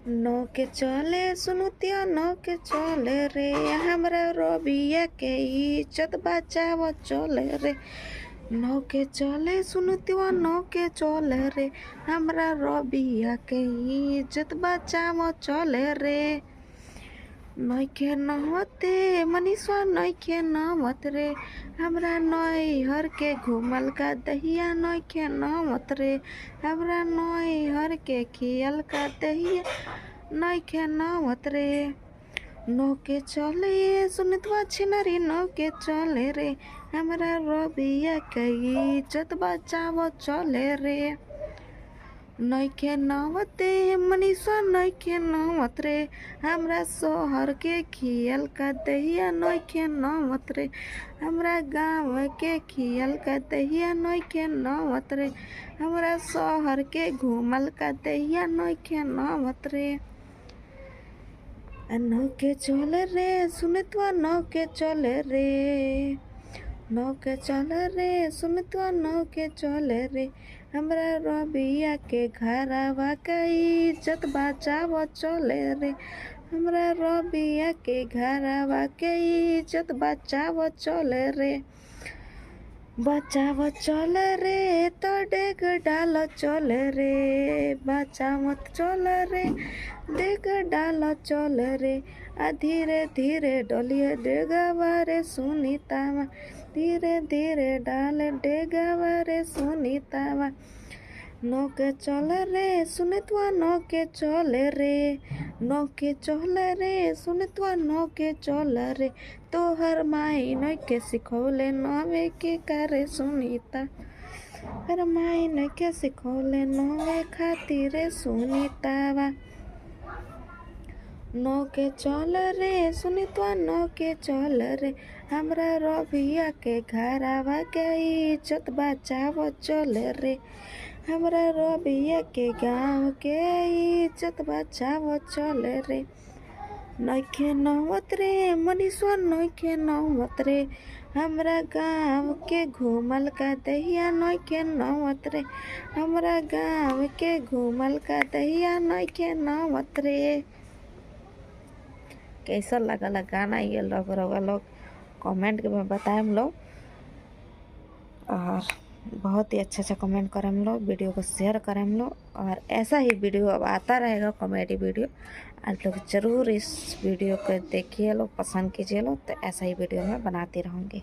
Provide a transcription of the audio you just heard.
नौके चले सुनुतिया नौके चले रे हमरा रबिया के इज्जत बचाव चले रे। नौके चले सुनुतिया नौके चले रे हमरा रबिया के इज्जत बचाव चले रे। नौके नहते मनीषवा नौके नमत रे हमरा नैहर के घूमल का दहिया नौके नमत रे हमरा नैहर के खियल का दहिया नौके नमत रे। नौके चले सुनितवा छिनरी नौके चले रे हमरा रबिया के इज्जत बचाव चले रे। नौके नवते मनीषा नौके नवत रे हमरा शहर के खियल का दहिया नौके नवत रे हमरा गाँव के खियल का दहिया नौके नवत रे हमरा शहर के घूमल का दहिया नौके नवत रे। नौके चले रे सुनितवा नौके चले रे नौके चले रे सुनितवा नौके चले रे हमरा रबिया के घरवा के इज्जत बचाव चले रे हमरा रबिया के घरवा के इज्जत बचाव चले रे। बचाव चले रे तो डेग डाल चले रे बचावत चले रे डेग डाल चले रे आ धीरे धीरे डलिए डेगवा रे सुनीतावा धीरे धीरे डाल डेगवा रे सुनीतावा। नौके चले रे सुनितवा नौके चले रे नौके चले रे सुनितवा नौके चले रे तोहर माई नौके सिखौले नवे के करे सुनीता हर माई नौके सिखौले नवे खातिर सुनीतावा। नौके चले रे सुनितवा नौके चले रे हमरा रबिया के घरवा के इज्जत बचाव चले रे हमरा रबिया के गाँव के इज्जत बचाव चले रे। नौके नवत रे मनीषवा नौके नवत रे हमरा गाँव के घूमल का दहिया नौके नवत रे हमरा गाँव के घूमल का दहिया नौके नवत रे। कैसा लगा गाना ये लोग कमेंट में बताएं हम लोग और बहुत ही अच्छा कमेंट करें हम लोग वीडियो को शेयर करें हम लोग और ऐसा ही वीडियो अब आता रहेगा कॉमेडी वीडियो आप लोग ज़रूर इस वीडियो को देखिए लोग पसंद कीजिए लोग तो ऐसा ही वीडियो मैं बनाती रहूँगी।